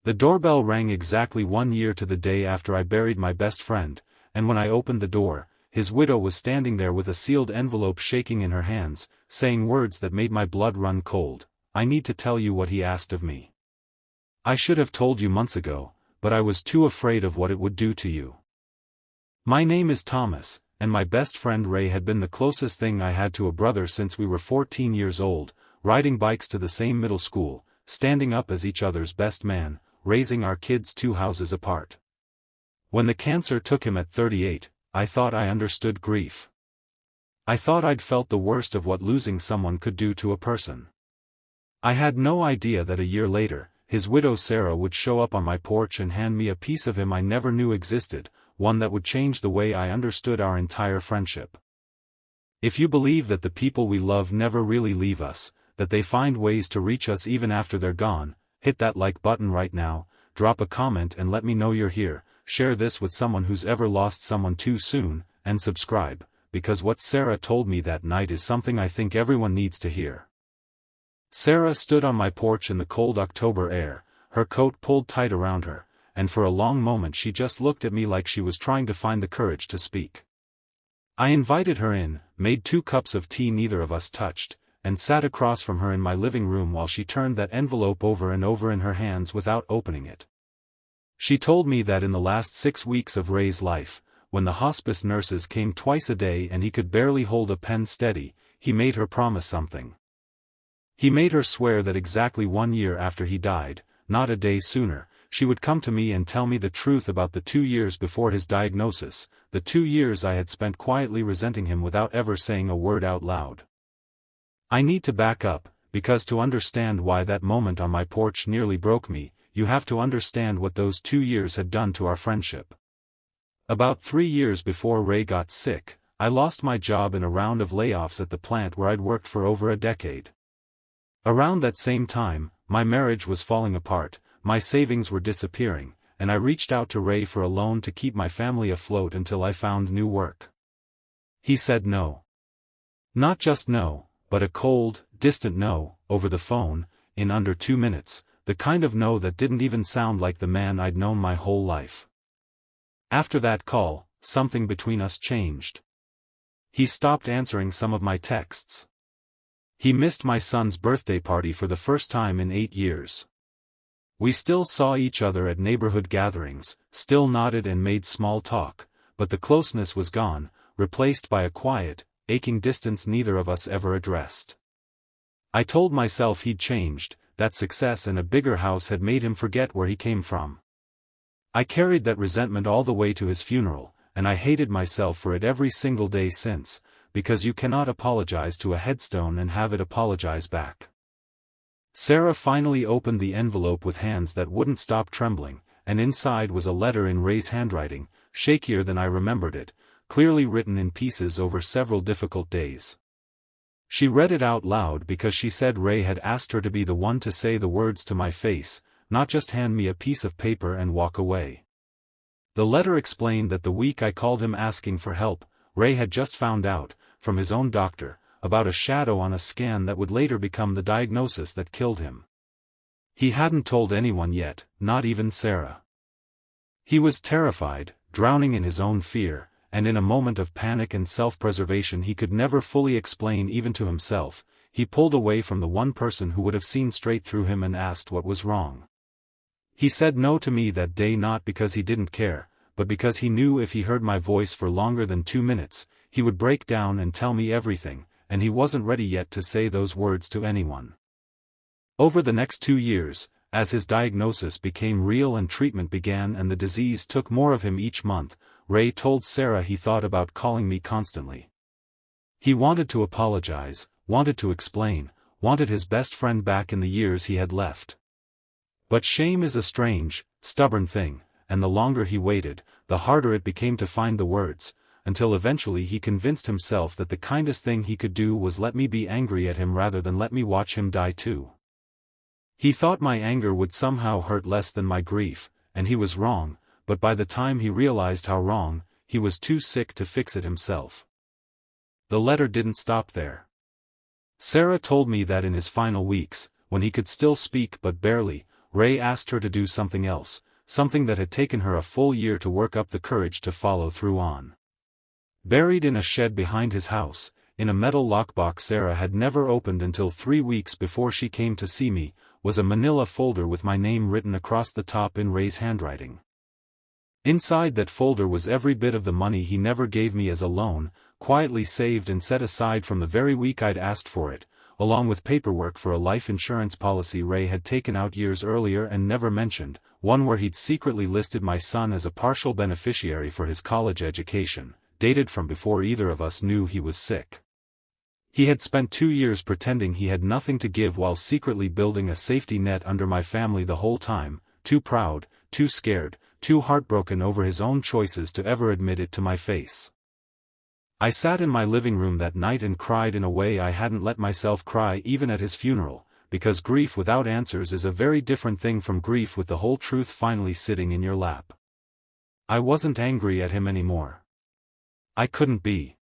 The doorbell rang exactly 1 year to the day after I buried my best friend, and when I opened the door, his widow was standing there with a sealed envelope shaking in her hands, saying words that made my blood run cold. "I need to tell you what he asked of me. I should have told you months ago, but I was too afraid of what it would do to you. My name is Thomas, and my best friend Ray had been the closest thing I had to a brother since we were 14 years old, riding bikes to the same middle school, standing up as each other's best man, raising our kids 2 houses apart. When the cancer took him at 38, I thought I understood grief. I thought I'd felt the worst of what losing someone could do to a person. I had no idea that a year later, his widow Sarah would show up on my porch and hand me a piece of him I never knew existed, one that would change the way I understood our entire friendship. If you believe that the people we love never really leave us, that they find ways to reach us even after they're gone, hit that like button right now, drop a comment and let me know you're here, share this with someone who's ever lost someone too soon, and subscribe, because what Sarah told me that night is something I think everyone needs to hear. Sarah stood on my porch in the cold October air, her coat pulled tight around her, and for a long moment she just looked at me like she was trying to find the courage to speak. I invited her in, made 2 cups of tea neither of us touched, and sat across from her in my living room while she turned that envelope over and over in her hands without opening it. She told me that in the last 6 weeks of Ray's life, when the hospice nurses came twice a day and he could barely hold a pen steady, he made her promise something. He made her swear that exactly 1 year after he died, not a day sooner, she would come to me and tell me the truth about the 2 years before his diagnosis, the 2 years I had spent quietly resenting him without ever saying a word out loud. I need to back up, because to understand why that moment on my porch nearly broke me, you have to understand what those 2 years had done to our friendship. About 3 years before Ray got sick, I lost my job in a round of layoffs at the plant where I'd worked for over a decade. Around that same time, my marriage was falling apart, my savings were disappearing, and I reached out to Ray for a loan to keep my family afloat until I found new work. He said no. Not just no, but a cold, distant no, over the phone, in under 2 minutes, the kind of no that didn't even sound like the man I'd known my whole life. After that call, something between us changed. He stopped answering some of my texts. He missed my son's birthday party for the first time in 8 years. We still saw each other at neighborhood gatherings, still nodded and made small talk, but the closeness was gone, replaced by a quiet, aching distance neither of us ever addressed. I told myself he'd changed, that success and a bigger house had made him forget where he came from. I carried that resentment all the way to his funeral, and I hated myself for it every single day since, because you cannot apologize to a headstone and have it apologize back. Sarah finally opened the envelope with hands that wouldn't stop trembling, and inside was a letter in Ray's handwriting, shakier than I remembered it, clearly written in pieces over several difficult days. She read it out loud because she said Ray had asked her to be the one to say the words to my face, not just hand me a piece of paper and walk away. The letter explained that the week I called him asking for help, Ray had just found out, from his own doctor, about a shadow on a scan that would later become the diagnosis that killed him. He hadn't told anyone yet, not even Sarah. He was terrified, drowning in his own fear, and in a moment of panic and self-preservation he could never fully explain even to himself, he pulled away from the one person who would have seen straight through him and asked what was wrong. He said no to me that day not because he didn't care, but because he knew if he heard my voice for longer than 2 minutes, he would break down and tell me everything, and he wasn't ready yet to say those words to anyone. Over the next 2 years, as his diagnosis became real and treatment began and the disease took more of him each month, Ray told Sarah he thought about calling me constantly. He wanted to apologize, wanted to explain, wanted his best friend back in the years he had left. But shame is a strange, stubborn thing, and the longer he waited, the harder it became to find the words, until eventually he convinced himself that the kindest thing he could do was let me be angry at him rather than let me watch him die too. He thought my anger would somehow hurt less than my grief, and he was wrong, but by the time he realized how wrong, he was too sick to fix it himself. The letter didn't stop there. Sarah told me that in his final weeks, when he could still speak but barely, Ray asked her to do something else, something that had taken her a full year to work up the courage to follow through on. Buried in a shed behind his house, in a metal lockbox Sarah had never opened until 3 weeks before she came to see me, was a manila folder with my name written across the top in Ray's handwriting. Inside that folder was every bit of the money he never gave me as a loan, quietly saved and set aside from the very week I'd asked for it, along with paperwork for a life insurance policy Ray had taken out years earlier and never mentioned, one where he'd secretly listed my son as a partial beneficiary for his college education, dated from before either of us knew he was sick. He had spent 2 years pretending he had nothing to give while secretly building a safety net under my family the whole time, too proud, too scared, too heartbroken over his own choices to ever admit it to my face. I sat in my living room that night and cried in a way I hadn't let myself cry even at his funeral, because grief without answers is a very different thing from grief with the whole truth finally sitting in your lap. I wasn't angry at him anymore. I couldn't be.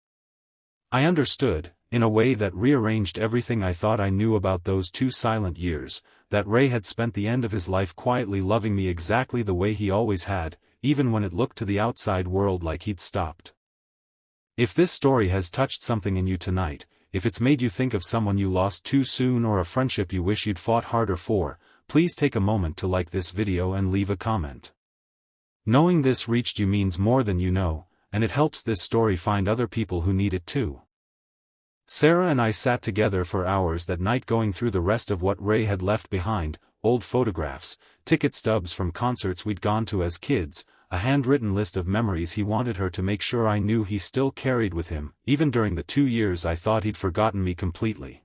I understood, in a way that rearranged everything I thought I knew about those 2 silent years, that Ray had spent the end of his life quietly loving me exactly the way he always had, even when it looked to the outside world like he'd stopped. If this story has touched something in you tonight, if it's made you think of someone you lost too soon or a friendship you wish you'd fought harder for, please take a moment to like this video and leave a comment. Knowing this reached you means more than you know, and it helps this story find other people who need it too. Sarah and I sat together for hours that night going through the rest of what Ray had left behind, old photographs, ticket stubs from concerts we'd gone to as kids, a handwritten list of memories he wanted her to make sure I knew he still carried with him, even during the 2 years I thought he'd forgotten me completely.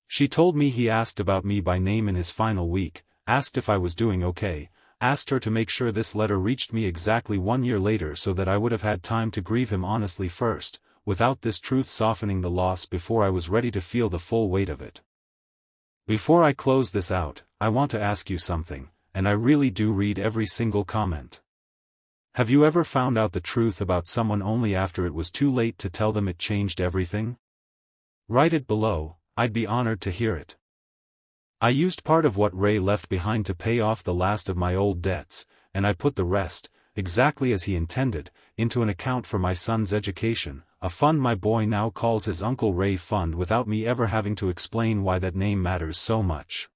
She told me he asked about me by name in his final week, asked if I was doing okay, asked her to make sure this letter reached me exactly 1 year later so that I would have had time to grieve him honestly first, without this truth softening the loss before I was ready to feel the full weight of it. Before I close this out, I want to ask you something, and I really do read every single comment. Have you ever found out the truth about someone only after it was too late to tell them it changed everything? Write it below, I'd be honored to hear it. I used part of what Ray left behind to pay off the last of my old debts, and I put the rest, exactly as he intended, into an account for my son's education, a fund my boy now calls his Uncle Ray Fund without me ever having to explain why that name matters so much.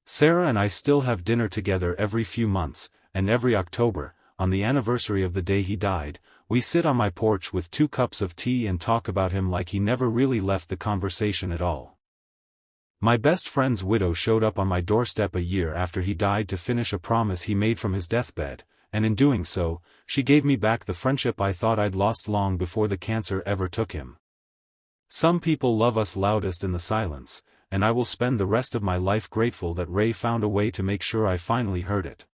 Sarah and I still have dinner together every few months, and every October, on the anniversary of the day he died, we sit on my porch with 2 cups of tea and talk about him like he never really left the conversation at all. My best friend's widow showed up on my doorstep a year after he died to finish a promise he made from his deathbed, and in doing so, she gave me back the friendship I thought I'd lost long before the cancer ever took him. Some people love us loudest in the silence, and I will spend the rest of my life grateful that Ray found a way to make sure I finally heard it.